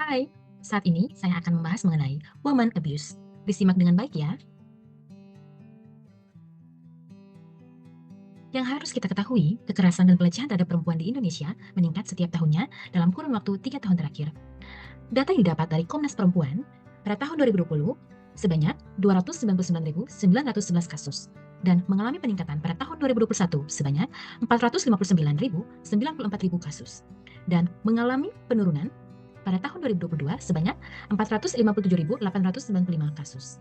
Hai, saat ini saya akan membahas mengenai woman abuse. Disimak dengan baik ya. Yang harus kita ketahui, kekerasan dan pelecehan terhadap perempuan di Indonesia meningkat setiap tahunnya dalam kurun waktu 3 tahun terakhir. Data yang didapat dari Komnas Perempuan, pada tahun 2020 sebanyak 299.911 kasus dan mengalami peningkatan pada tahun 2021 sebanyak 459.094.000 kasus dan mengalami penurunan pada tahun 2022 sebanyak 457.895 kasus.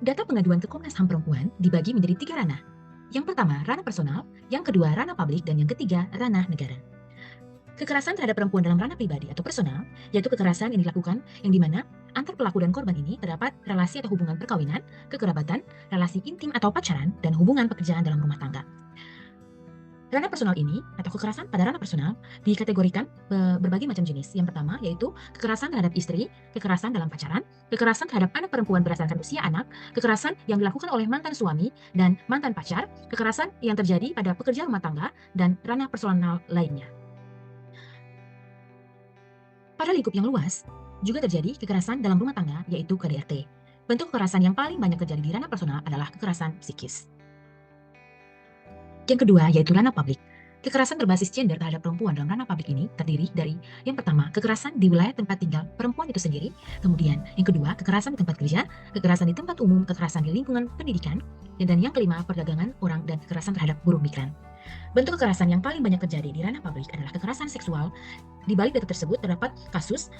Data pengaduan ke Komnas HAM Perempuan dibagi menjadi 3 ranah. Yang pertama, ranah personal, yang kedua, ranah publik, dan yang ketiga, ranah negara. Kekerasan terhadap perempuan dalam ranah pribadi atau personal, yaitu kekerasan yang dilakukan yang dimana antar pelaku dan korban ini terdapat relasi atau hubungan perkawinan, kekerabatan, relasi intim atau pacaran, dan hubungan pekerjaan dalam rumah tangga. Ranah personal ini, atau kekerasan pada ranah personal, dikategorikan berbagai macam jenis. Yang pertama yaitu kekerasan terhadap istri, kekerasan dalam pacaran, kekerasan terhadap anak perempuan berdasarkan usia anak, kekerasan yang dilakukan oleh mantan suami dan mantan pacar, kekerasan yang terjadi pada pekerja rumah tangga, dan ranah personal lainnya. Pada lingkup yang luas, juga terjadi kekerasan dalam rumah tangga, yaitu KDRT. Bentuk kekerasan yang paling banyak terjadi di ranah personal adalah kekerasan psikis. Yang kedua, yaitu ranah publik. Kekerasan berbasis gender terhadap perempuan dalam ranah publik ini terdiri dari yang pertama, kekerasan di wilayah tempat tinggal perempuan itu sendiri, kemudian yang kedua, kekerasan di tempat kerja, kekerasan di tempat umum, kekerasan di lingkungan pendidikan, dan yang kelima, perdagangan orang dan kekerasan terhadap buruh migran. Bentuk kekerasan yang paling banyak terjadi di ranah publik adalah kekerasan seksual. Di balik data tersebut terdapat kasus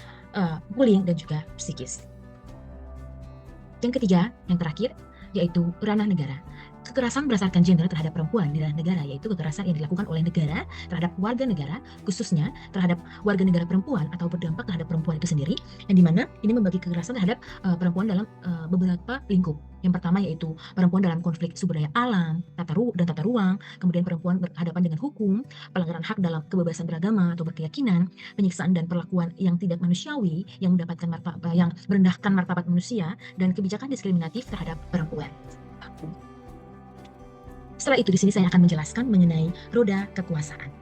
bullying dan juga psikis. Yang ketiga, yang terakhir, yaitu ranah negara. Kekerasan berdasarkan gender terhadap perempuan di ranah negara, yaitu kekerasan yang dilakukan oleh negara terhadap warga negara, khususnya terhadap warga negara perempuan atau berdampak terhadap perempuan itu sendiri, yang dimana ini membagi kekerasan terhadap perempuan dalam beberapa lingkup. Yang pertama yaitu perempuan dalam konflik sumber daya alam, tata ruang, kemudian perempuan berhadapan dengan hukum, pelanggaran hak dalam kebebasan beragama atau berkeyakinan, penyiksaan dan perlakuan yang tidak manusiawi, yang merendahkan martabat manusia, dan kebijakan diskriminatif terhadap perempuan. Setelah itu di sini saya akan menjelaskan mengenai roda kekuasaan.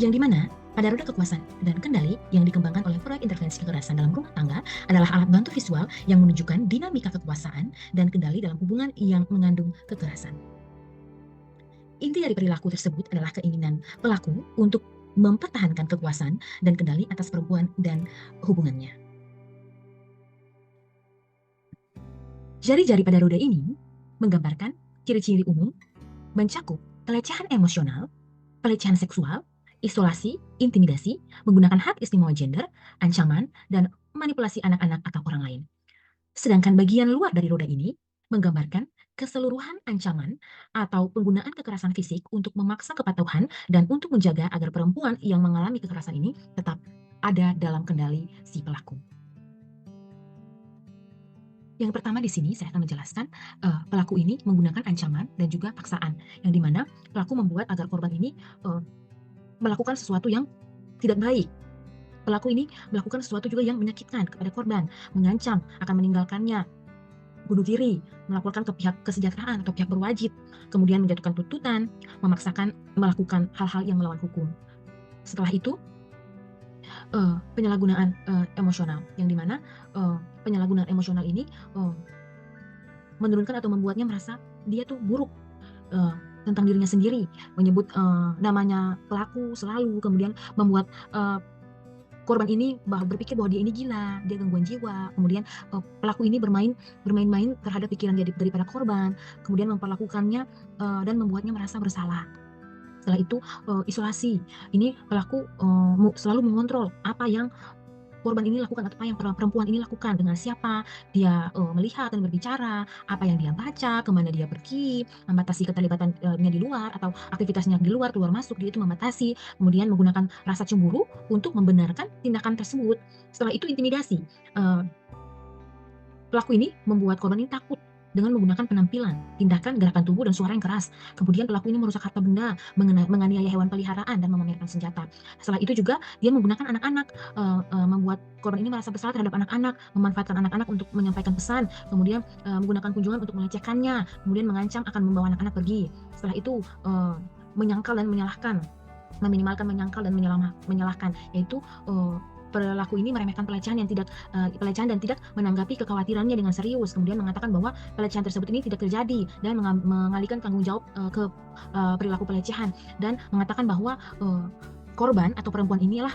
Yang dimana pada roda kekuasaan dan kendali yang dikembangkan oleh proyek intervensi kekerasan dalam rumah tangga adalah alat bantu visual yang menunjukkan dinamika kekuasaan dan kendali dalam hubungan yang mengandung kekerasan. Inti dari perilaku tersebut adalah keinginan pelaku untuk mempertahankan kekuasaan dan kendali atas perempuan dan hubungannya. Jari-jari pada roda ini menggambarkan ciri-ciri umum mencakup pelecehan emosional, pelecehan seksual, isolasi, intimidasi, menggunakan hak istimewa gender, ancaman, dan manipulasi anak-anak atau orang lain. Sedangkan bagian luar dari roda ini menggambarkan keseluruhan ancaman atau penggunaan kekerasan fisik untuk memaksa kepatuhan dan untuk menjaga agar perempuan yang mengalami kekerasan ini tetap ada dalam kendali si pelaku. Yang pertama di sini saya akan menjelaskan pelaku ini menggunakan ancaman dan juga paksaan, yang dimana pelaku membuat agar korban ini melakukan sesuatu yang tidak baik. Pelaku ini melakukan sesuatu juga yang menyakitkan kepada korban, mengancam akan meninggalkannya, bunuh diri, melaporkan ke pihak kesejahteraan atau pihak berwajib, kemudian menjatuhkan tuntutan, memaksakan melakukan hal-hal yang melawan hukum. Setelah itu penyalahgunaan emosional, yang dimana penyalahgunaan emosional ini menurunkan atau membuatnya merasa dia tuh buruk tentang dirinya sendiri, menyebut namanya pelaku selalu, kemudian membuat korban ini berpikir bahwa dia ini gila, dia gangguan jiwa, kemudian pelaku ini bermain-main terhadap pikiran daripada korban, kemudian memperlakukannya dan membuatnya merasa bersalah. Setelah itu isolasi, ini pelaku selalu mengontrol apa yang korban ini lakukan atau apa yang perempuan ini lakukan, dengan siapa dia melihat dan berbicara, apa yang dia baca, kemana dia pergi, membatasi keterlibatannya di luar atau aktivitasnya di luar, keluar masuk, dia itu membatasi, kemudian menggunakan rasa cemburu untuk membenarkan tindakan tersebut. Setelah itu intimidasi, pelaku ini membuat korban ini takut dengan menggunakan penampilan, tindakan, gerakan tubuh, dan suara yang keras. Kemudian pelaku ini merusak harta benda, menganiaya hewan peliharaan, dan memamerkan senjata. Setelah itu juga dia menggunakan anak-anak, membuat korban ini merasa bersalah terhadap anak-anak, memanfaatkan anak-anak untuk menyampaikan pesan, kemudian menggunakan kunjungan untuk melecehkannya, kemudian mengancam akan membawa anak-anak pergi. Setelah itu menyangkal dan menyalahkan, meminimalkan menyangkal dan menyalahkan, yaitu pelaku ini meremehkan pelecehan dan tidak menanggapi kekhawatirannya dengan serius, kemudian mengatakan bahwa pelecehan tersebut ini tidak terjadi dan mengalihkan tanggung jawab ke perilaku pelecehan, dan mengatakan bahwa korban atau perempuan inilah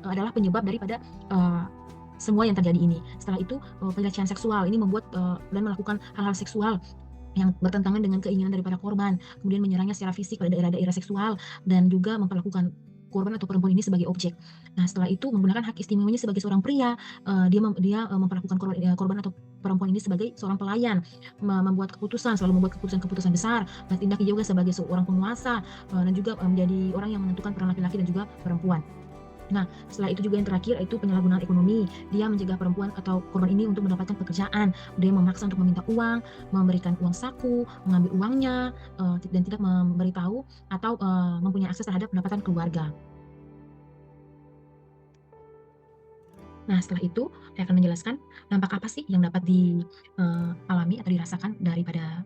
adalah penyebab daripada semua yang terjadi ini. Setelah itu pelecehan seksual ini membuat dan melakukan hal-hal seksual yang bertentangan dengan keinginan daripada korban, kemudian menyerangnya secara fisik pada daerah-daerah seksual, dan juga memperlakukan korban atau perempuan ini sebagai objek. Nah, setelah itu menggunakan hak istimewanya sebagai seorang pria, dia memperlakukan korban atau perempuan ini sebagai seorang pelayan, membuat keputusan, selalu membuat keputusan-keputusan besar, bertindak juga sebagai seorang penguasa, dan juga menjadi orang yang menentukan peran laki-laki dan juga perempuan. Nah, setelah itu juga yang terakhir itu penyalahgunaan ekonomi. Dia mencegah perempuan atau korban ini untuk mendapatkan pekerjaan. Dia memaksa untuk meminta uang, memberikan uang saku, mengambil uangnya, dan tidak memberitahu atau mempunyai akses terhadap pendapatan keluarga. Nah, setelah itu saya akan menjelaskan dampak apa sih yang dapat dialami atau dirasakan daripada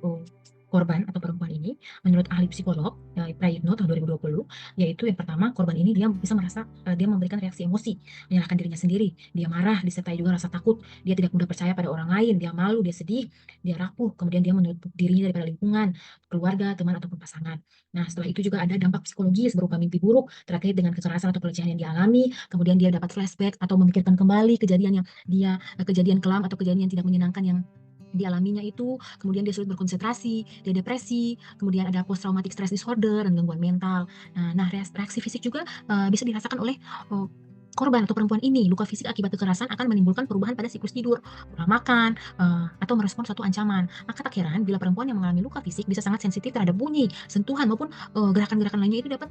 korban atau perempuan ini menurut ahli psikolog Prayitno tahun 2020, yaitu yang pertama, korban ini dia bisa merasa dia memberikan reaksi emosi, menyalahkan dirinya sendiri, dia marah disertai juga rasa takut, dia tidak mudah percaya pada orang lain, dia malu, dia sedih, dia rapuh, kemudian dia menutup dirinya daripada lingkungan, keluarga, teman ataupun pasangan. Nah, setelah itu juga ada dampak psikologis berupa mimpi buruk terkait dengan kekerasan atau pelecehan yang dialami, kemudian dia dapat flashback atau memikirkan kembali kejadian kelam atau kejadian yang tidak menyenangkan yang dialaminya itu, kemudian dia sulit berkonsentrasi, dia depresi, kemudian ada post traumatic stress disorder dan gangguan mental. Nah, reaksi fisik juga bisa dirasakan oleh korban atau perempuan ini. Luka fisik akibat kekerasan akan menimbulkan perubahan pada siklus tidur, pola makan, atau merespon suatu ancaman. Maka tak heran bila perempuan yang mengalami luka fisik bisa sangat sensitif terhadap bunyi, sentuhan maupun gerakan-gerakan lainnya itu dapat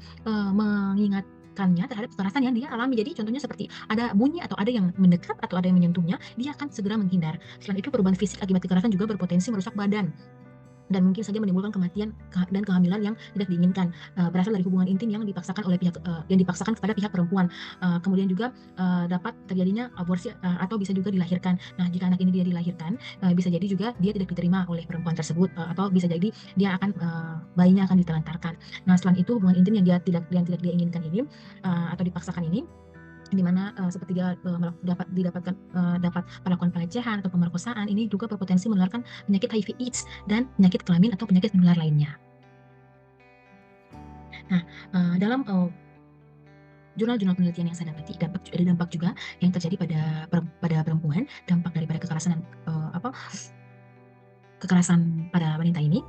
mengingatkannya terhadap kekerasan yang dia alami. Jadi contohnya seperti ada bunyi atau ada yang mendekat atau ada yang menyentuhnya, dia akan segera menghindar. Selain itu, perubahan fisik akibat kekerasan juga berpotensi merusak badan dan mungkin saja menimbulkan kematian dan kehamilan yang tidak diinginkan, berasal dari hubungan intim yang dipaksakan kepada pihak perempuan. Kemudian juga dapat terjadinya aborsi atau bisa juga dilahirkan. Nah, jika anak ini dia dilahirkan, bisa jadi juga dia tidak diterima oleh perempuan tersebut, atau bisa jadi dia akan bayinya akan ditelantarkan. Nah, selain itu hubungan intim yang tidak dia inginkan ini atau dipaksakan ini, di mana seperti dia dapat melakukan pelecehan atau pemerkosaan, ini juga berpotensi menularkan penyakit HIV/AIDS dan penyakit kelamin atau penyakit menular lainnya. Nah, dalam jurnal-jurnal penelitian yang saya dapati, ada dampak juga yang terjadi pada perempuan, dampak daripada kekerasan pada wanita ini,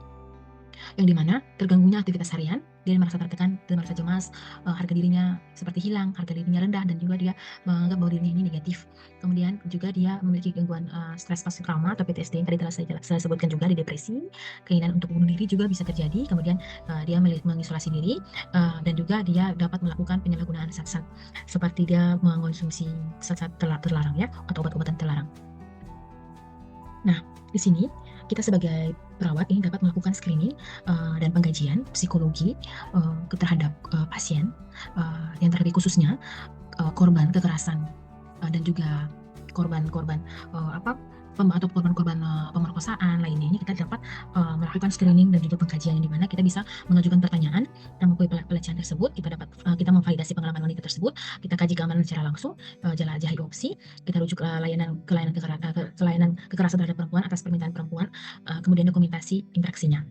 yang dimana terganggunya aktivitas harian, dia merasa tertekan, dia merasa cemas, harga dirinya seperti hilang, harga dirinya rendah, dan juga dia menganggap bahwa dirinya ini negatif. Kemudian juga dia memiliki gangguan stres post trauma atau PTSD yang tadi telah saya sebutkan juga, di depresi, keinginan untuk bunuh diri juga bisa terjadi. Kemudian dia mengisolasi diri, dan juga dia dapat melakukan penyalahgunaan zat-zat seperti dia mengonsumsi zat-zat terlarang ya, atau obat-obatan terlarang. Nah, di sini kita sebagai perawat ini dapat melakukan screening dan pengkajian psikologi terhadap pasien, yang terlebih khususnya korban kekerasan dan juga korban-korban atau korban-korban pemerkosaan lainnya. Ini kita dapat melakukan screening dan juga pengkajian, yang dimana kita bisa mengajukan pertanyaan yang mengakui pelecehan tersebut. Kita memvalidasi pengalaman wanita tersebut, kita kaji keamanan secara langsung, jelajahi opsi, kita rujuk layanan kekerasan terhadap perempuan atas permintaan perempuan, kemudian dokumentasi interaksinya.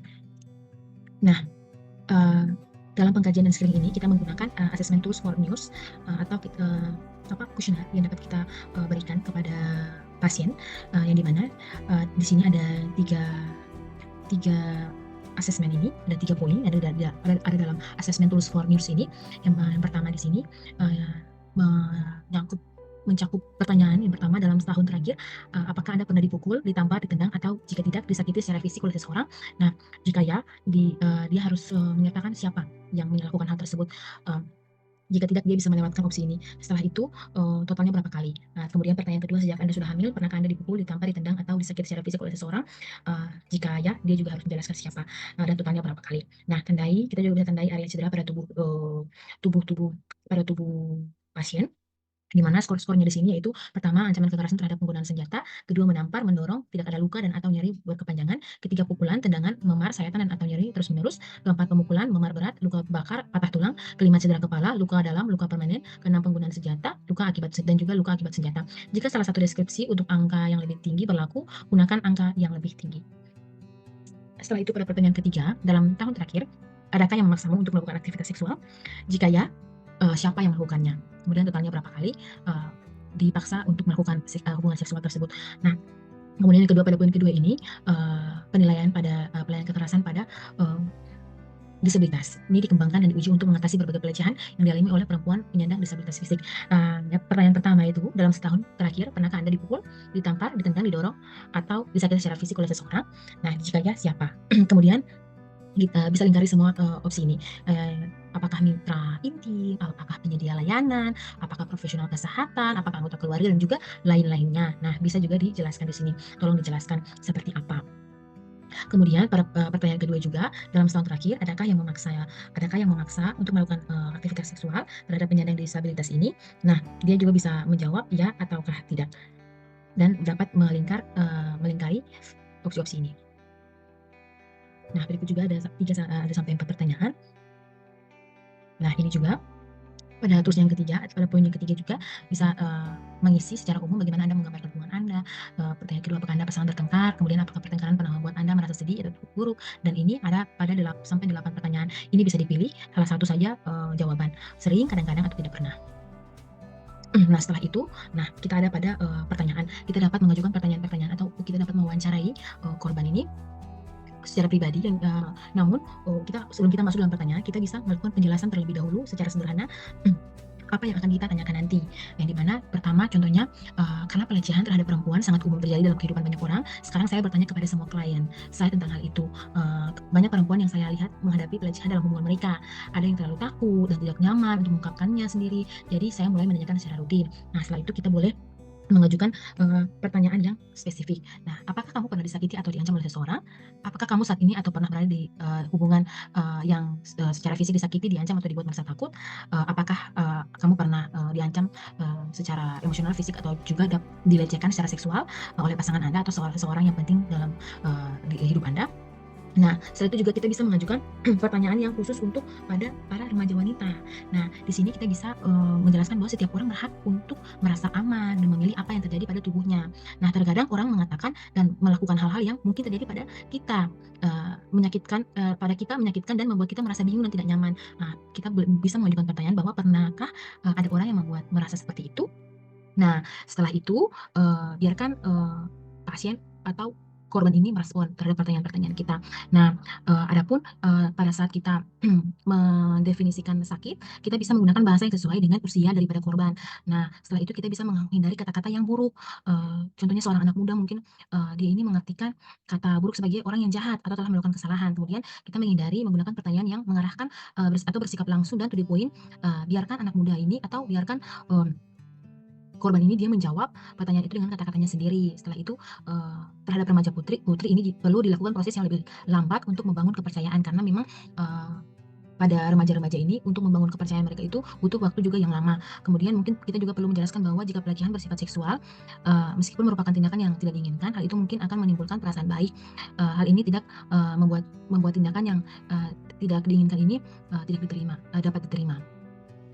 Nah, dalam pengkajian dan screening ini kita menggunakan assessment tools for news atau kuesioner yang dapat kita berikan kepada pasien, yang dimana di sini ada tiga asesmen ini, ada 3 poin ada dalam assessment tools for news ini. Yang pertama di sini mencakup pertanyaan yang pertama, dalam setahun terakhir apakah Anda pernah dipukul, ditampar, ditendang, atau jika tidak disakiti secara fisik oleh seseorang. Nah, jika ya, dia harus menyatakan siapa yang melakukan hal tersebut. Jika tidak, dia bisa melewatkan opsi ini. Setelah itu totalnya berapa kali. Nah, kemudian pertanyaan kedua, sejak Anda sudah hamil, pernahkah Anda dipukul, ditampar, ditendang, atau disakiti secara fisik oleh seseorang? Jika ya, dia juga harus menjelaskan siapa dan totalnya berapa kali. Nah, kita juga bisa tandai area cedera pada tubuh pasien. Di mana skor-skornya di sini yaitu pertama ancaman kekerasan terhadap penggunaan senjata, kedua menampar, mendorong, tidak ada luka dan atau nyeri berkepanjangan, ketiga pukulan, tendangan, memar, sayatan dan atau nyeri terus-menerus, keempat pemukulan, memar berat, luka bakar, patah tulang, kelima cedera kepala, luka dalam, luka permanen, keenam penggunaan senjata, luka akibat dan juga luka akibat senjata. Jika salah satu deskripsi untuk angka yang lebih tinggi berlaku, gunakan angka yang lebih tinggi. Setelah itu pada pertanyaan ketiga, dalam tahun terakhir, adakah yang memaksamu untuk melakukan aktivitas seksual? Jika ya, siapa yang melakukannya? Kemudian totalnya berapa kali dipaksa untuk melakukan hubungan seksual tersebut. Nah, kemudian yang kedua pada poin kedua ini, penilaian pada pelayanan kekerasan pada disabilitas. Ini dikembangkan dan diuji untuk mengatasi berbagai pelecehan yang dialami oleh perempuan penyandang disabilitas fisik. Ya, pertanyaan pertama itu, dalam setahun terakhir, pernahkah Anda dipukul, ditampar, ditendang, didorong, atau disakiti secara fisik oleh seseorang? Nah, jika ya, siapa? Kemudian kita bisa lingkari semua opsi ini. Apakah mitra inti, apakah penyedia layanan, apakah profesional kesehatan, apakah anggota keluarga, dan juga lain-lainnya. Nah, bisa juga dijelaskan di sini. Tolong dijelaskan seperti apa. Kemudian pada pertanyaan kedua juga, dalam setahun terakhir, adakah yang memaksa untuk melakukan aktivitas seksual terhadap penyandang disabilitas ini? Nah, dia juga bisa menjawab ya ataukah tidak, dan dapat melingkari opsi-opsi ini. Nah, berikut juga ada sampai 4 pertanyaan. Nah, ini juga pada tulisan yang ketiga, pada poin yang ketiga juga bisa mengisi secara umum bagaimana Anda menggambarkan hubungan Anda. Pertanyaan kedua, apakah Anda pasangan bertengkar? Kemudian apakah pertengkaran pernah membuat Anda merasa sedih atau buruk? Dan ini ada pada sampai 8 pertanyaan. Ini bisa dipilih salah satu saja jawaban. Sering, kadang-kadang, atau tidak pernah. Nah, setelah itu, kita ada pada pertanyaan. Kita dapat mengajukan pertanyaan-pertanyaan atau kita dapat mewawancarai korban ini secara pribadi, dan namun sebelum kita masuk dalam pertanyaan, kita bisa melakukan penjelasan terlebih dahulu secara sederhana apa yang akan kita tanyakan nanti. Yang dimana pertama contohnya, karena pelecehan terhadap perempuan sangat umum terjadi dalam kehidupan banyak orang, sekarang saya bertanya kepada semua klien saya tentang hal itu. Banyak perempuan yang saya lihat menghadapi pelecehan dalam hubungan mereka. Ada yang terlalu takut dan tidak nyaman untuk mengungkapkannya sendiri. Jadi saya mulai menanyakan secara rutin. Nah, setelah itu kita boleh mengajukan pertanyaan yang spesifik. Nah, apakah kamu pernah disakiti atau diancam oleh seseorang? Apakah kamu saat ini atau pernah berada di hubungan yang secara fisik disakiti, diancam, atau dibuat merasa takut? Apakah kamu pernah diancam secara emosional, fisik, atau juga dilecehkan secara seksual oleh pasangan Anda atau seseorang yang penting dalam di hidup Anda? Nah, setelah itu juga kita bisa mengajukan pertanyaan yang khusus untuk pada para remaja wanita. Nah, di sini kita bisa menjelaskan bahwa setiap orang berhak untuk merasa aman dan memilih apa yang terjadi pada tubuhnya. Nah, terkadang orang mengatakan dan melakukan hal-hal yang mungkin terjadi pada kita, menyakitkan dan membuat kita merasa bingung dan tidak nyaman. Nah, kita bisa mengajukan pertanyaan bahwa pernahkah ada orang yang membuat merasa seperti itu? Nah, setelah itu biarkan pasien atau korban ini merespon terhadap pertanyaan-pertanyaan kita. Nah, adapun pada saat kita mendefinisikan sakit, kita bisa menggunakan bahasa yang sesuai dengan usia daripada korban. Nah, setelah itu kita bisa menghindari kata-kata yang buruk. Contohnya seorang anak muda mungkin dia ini mengartikan kata buruk sebagai orang yang jahat atau telah melakukan kesalahan. Kemudian kita menghindari menggunakan pertanyaan yang mengarahkan atau bersikap langsung dan to the point. Biarkan anak muda ini atau biarkan korban ini dia menjawab pertanyaan itu dengan kata-katanya sendiri. Setelah itu terhadap remaja putri ini perlu dilakukan proses yang lebih lambat untuk membangun kepercayaan, karena memang pada remaja-remaja ini untuk membangun kepercayaan mereka itu butuh waktu juga yang lama. Kemudian mungkin kita juga perlu menjelaskan bahwa jika pelecehan bersifat seksual, meskipun merupakan tindakan yang tidak diinginkan, hal itu mungkin akan menimbulkan perasaan baik. Hal ini tidak membuat tindakan yang tidak diinginkan ini dapat diterima.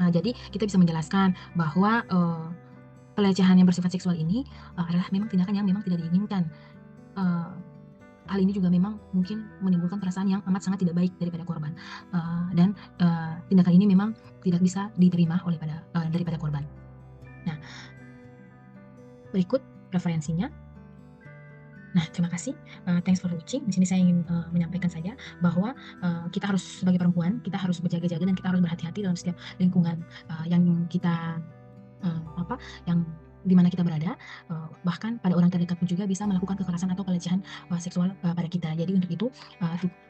Jadi kita bisa menjelaskan bahwa pelecehan yang bersifat seksual ini adalah memang tindakan yang memang tidak diinginkan. Hal ini juga memang mungkin menimbulkan perasaan yang amat sangat tidak baik daripada korban, dan tindakan ini memang tidak bisa diterima daripada korban. Nah, berikut referensinya. Nah, terima kasih. Thanks for watching. Di sini saya ingin menyampaikan saja bahwa kita harus sebagai perempuan, kita harus berjaga-jaga dan kita harus berhati-hati dalam setiap lingkungan yang kita yang di mana kita berada, bahkan pada orang terdekat pun juga bisa melakukan kekerasan atau pelecehan seksual pada kita. Jadi untuk itu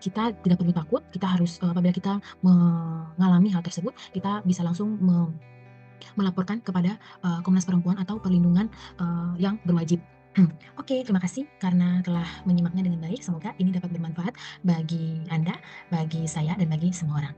kita tidak perlu takut. Kita harus apabila kita mengalami hal tersebut, kita bisa langsung melaporkan kepada Komnas Perempuan atau perlindungan yang berwajib. Oke, terima kasih karena telah menyimaknya dengan baik. Semoga ini dapat bermanfaat bagi Anda, bagi saya, dan bagi semua orang.